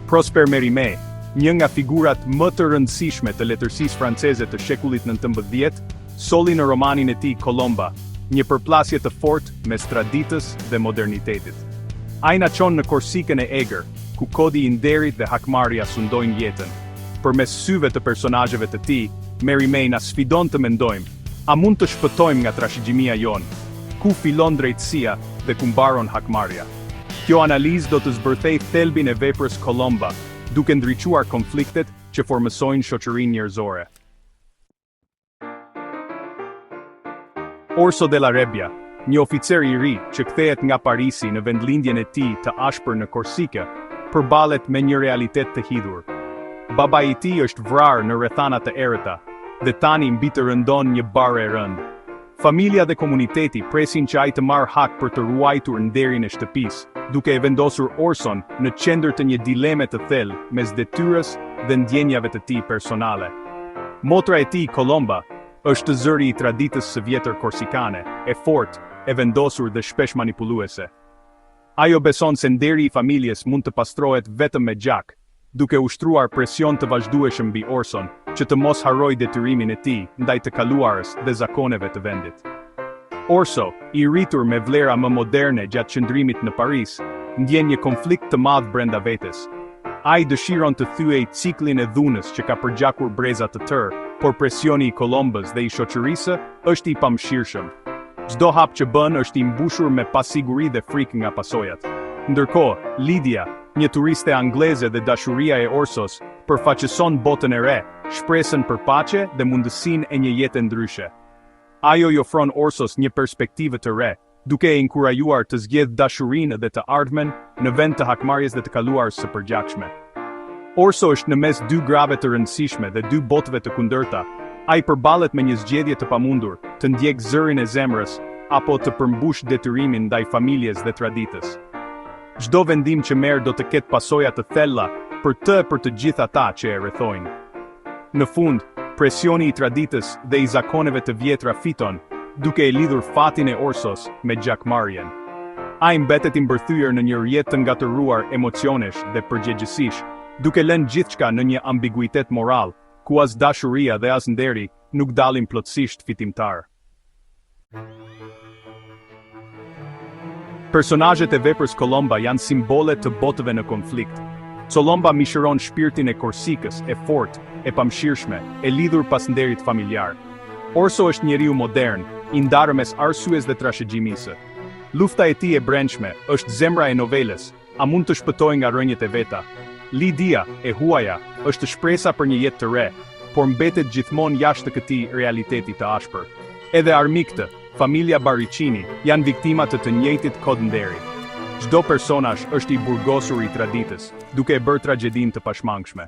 Prosper Mérimée, një nga figurat më të rëndësishme të letërsisë franceze të shekullit 19, soli në romanin e tij Colomba, një përplasje të fortë mes traditës dhe modernitetit. Ai na çon në Korsikën e egër, ku kodi i nderit dhe hakmarrja sundojnë jetën. Përmes syve të personazheve të tij, Mérimée na sfidon të mendojmë, a mund të shpëtojmë nga trashëgjimia jonë? Ku fillon drejtësia dhe ku mbaron hakmarrja? Kjo analizë do të zbërthejë thelbin e veprës Colomba, duke ndriçuar konfliktet që formësojnë shoqërinë njerëzore. Orso della Rebbia, një oficer i ri që kthehet nga Parisi në vendlindjen e tij të ashpër në Korsikë, përballet me një realitet të hidhur. Babai i tij është vrarë në rrethana të errëta, dhe tani mbi të rëndon një barë e rëndë. Familja dhe komuniteti presin që ai të marrë hak për të ruajtur nderin e shtëpisë, duke e vendosur Orson në qendër të një dileme të thellë mes detyrës dhe ndjenjave të tij personale. Motra e tij, Colomba, është zëri i traditës së vjetër korsikane, e fortë, e vendosur dhe shpesh manipuluese. Ajo beson se nderi i familjes mund të pastrohet vetëm me gjak, duke ushtruar presion të vazhdueshëm mbi Orson, që të mos harrojë detyrimin e tij ndaj të kaluarës dhe zakoneve të vendit. Orso, i rritur me vlera më moderne gjatë qëndrimit në Paris, ndjen një konflikt të madh brenda vetes. Ai dëshiron të thyej ciklin e dhunës që ka përgjakur breza të tërë, por presioni i Colombës dhe i shoqërisë është i pamëshirshëm. Çdo hap që bën është i mbushur me pasiguri dhe frikë nga pasojat. Ndërkohë, Lydia, një turiste angleze dhe dashuria e Orsos, përfaqëson botën e re, shpresën për paqe dhe mundësinë e një jete ndryshe. Ajo i ofron Orsos një perspektivë të re, duke e inkurajuar të zgjedhë dashurinë dhe të ardhmen në vend të hakmarrjes dhe të kaluarës së përgjakshme. Orso është në mes dy grave të rëndësishme dhe dy botëve të kundërta. Ai përballet me një zgjedhje të pamundur, të ndjekë zërin e zemrës apo të përmbush detyrimin ndaj familjes dhe traditës. Çdo vendim që merr do të ketë pasoja të thella për të gjithë ata që e rrethojnë. Në fund, presioni i traditës dhe i zakoneve të vjetra fiton, duke e lidhur fatin e Orsos me gjakmarrjen. Ai mbetet i mbërthyer në një rrjet të ngatëruar emocionesh dhe përgjegjësish, duke lënë gjithçka në një ambiguitet moral, ku as dashuria dhe as nderi nuk dalin plotësisht fitimtar. Personazhet e veprës Colomba janë simbole të botëve në konflikt. Colomba mishëron shpirtin e Korsikës, e fortë, e pamëshirshme, e lidhur pas nderit familjar. Orso është njeriu modern, i ndarë mes arsyes dhe trashëgjimisë. Lufta e tij e brendshme është zemra e novelës, a mund të shpëtojë nga rrënjët e veta. Lydia, e huaja, është shpresa për një jetë të re, por mbetet gjithmonë jashtë këtij realiteti të ashpër. Edhe armiqtë, familja Baricini, janë viktima të njëjtit kod nderi. Çdo personazh është i burgosur i traditës, duke e bërë tragjedinë të pashmangshme.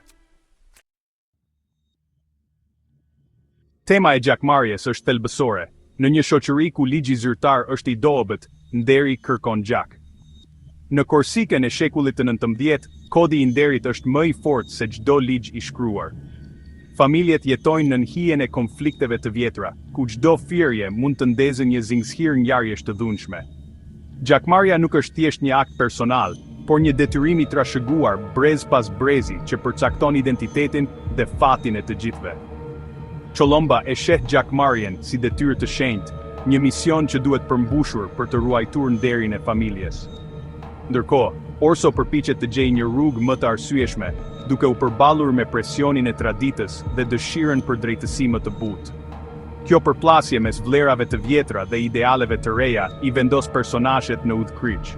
Tema e gjakmarrjes është thelbësore. Në një shoqëri ku ligji zyrtar është i dobët, nderi kërkon gjak. Në Korsikën e shekullit të 19, kodi i nderit është më i fortë se çdo ligj i shkruar. Familjet jetojnë në hijen e konflikteve të vjetra, ku çdo firje mund të ndezë një zingëzhir ngjarjesh të dhunshme. Gjakmarrja nuk është thjesht një akt personal, por një detyrim i trashëguar brez pas brezi që përcakton identitetin dhe fatin e të gjithëve. Colomba e sheh gjakmarrjen si detyrë të shenjtë, një mision që duhet përmbushur për të ruajtur nderin e familjes. Ndërkohë, Orso përpiqet të gjejë një rrugë më të arsyeshme, duke u përballur me presionin e traditës dhe dëshirën për drejtësi më të butë. Kjo përplasje mes vlerave të vjetra dhe idealeve të reja i vendos personazhet në udhkryq.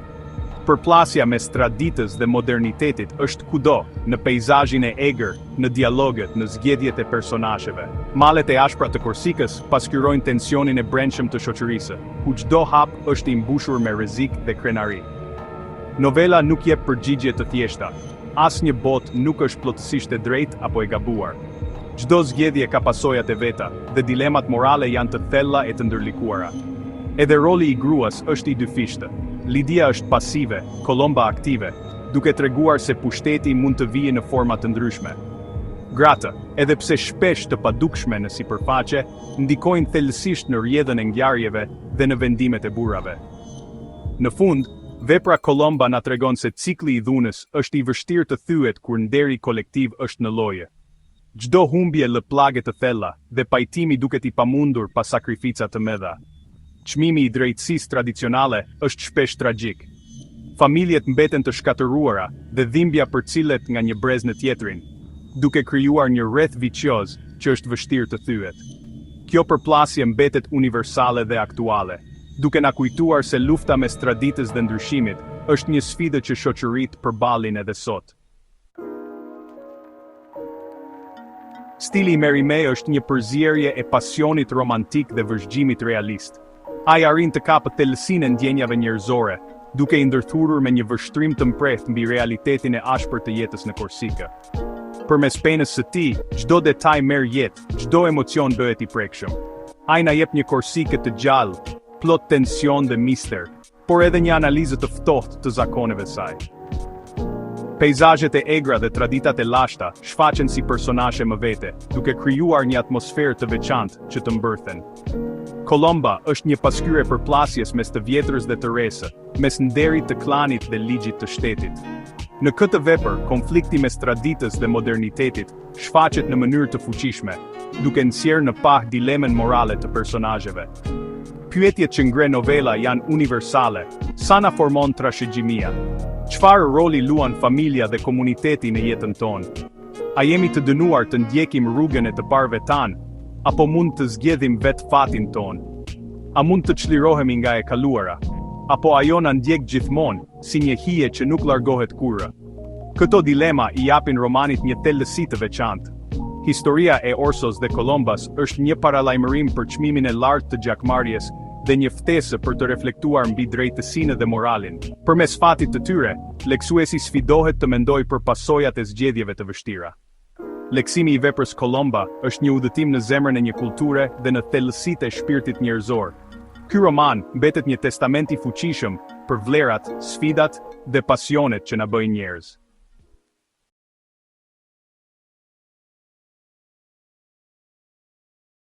Përplasja mes traditës dhe modernitetit është kudo, në peizazhin e egër, në dialogët, në zgjedhjet e personazheve. Malet e ashpra të Korsikës pasqyrojnë tensionin e brendshëm të shoqërisë, ku çdo hap është i mbushur me rrezik dhe krenari. Novela nuk jep përgjigje të thjeshta. Asnjë botë nuk është plotësisht e drejtë apo e gabuar. Çdo zgjedhje ka pasojat e veta, dhe dilemat morale janë të thella e të ndërlikuara. Edhe roli i gruas është i dyfishtë. Lydia është pasive, Colomba aktive, duke treguar se pushteti mund të vijë në forma të ndryshme. Gratë, edhe pse shpesh të padukshme në sipërfaqe, ndikojnë thellësisht në rrjedhën e ngjarjeve dhe në vendimet e burrave. Në fund, Vepra Colomba na tregon se cikli i dhunës është i vështirë të thyet kur nderi kolektiv është në loje. Çdo humbje lë plagë të thella, dhe pajtimi duket i pamundur pas sakrifica të mëdha. Çmimi i drejtësisë tradicionale është shpesh tragjik. Familjet mbeten të shkatëruara dhe dhimbja përcillet nga një brez në tjetrin, duke krijuar një rreth vicioz që është vështirë të thyet. Kjo përplasje mbetet universale dhe aktuale, duke na kujtuar se lufta mes traditës dhe ndryshimit është një sfidë që shoqëritë përballin edhe sot. Stili i Mérimée është një përzierje e pasionit romantik dhe vëzhgjimit realist. Ai arrin të kapë thellësinë e ndjenjave njerëzore, duke i ndërthurur me një vështrim të mprehtë mbi realitetin e ashpër të jetës në Korsikë. Përmes penës së tij, çdo detaj merr jetë, çdo emocion bëhet i prekshëm. Ai na jep një Korsikë të gjallë, plot tension dhe mister, por edhe një analizë të ftohtë të zakoneve saj. Peizazhet e egra dhe traditat e lashta shfaqen si personazhe më vete, duke krijuar një atmosferë të veçantë që të mbërthen. Colomba është një pasqyrë e përplasjes mes të vjetrës dhe të resë, mes nderit të klanit dhe ligjit të shtetit. Në këtë vepër, konflikti mes traditës dhe modernitetit shfaqet në mënyrë të fuqishme, duke nxjerrë në pah dilemen morale të personazheve. Pyetjet që ngre novela janë universale. Sa na formon trashëgjimia? Çfarë roli luan familja dhe komuniteti në jetën tonë? A jemi të dënuar të ndjekim rrugën e të parëve tanë, apo mund të zgjedhim vetë fatin tonë? A mund të çlirohemi nga e kaluara? Apo ajo na ndjek gjithmonë, si një hije që nuk largohet kurrë? Këto dilema i japin romanit një thellësi të veçantë. Historia e Orsos dhe Colombas është një paralajmërim për çmimin e lartë të gjakmarrjes dhe një ftesë për të reflektuar mbi drejtësinë dhe moralin. Përmes fatit të tyre, leksuesi sfidohet të mendojë për pasojat e zgjedhjeve të vështira. Leksimi i veprës Colomba është një udhëtim në zemrën e një kulture dhe në thellësitë e shpirtit njerëzor. Ky roman mbetet një testament i fuqishëm për vlerat, sfidat dhe pasionet që na bëjnë njerëz.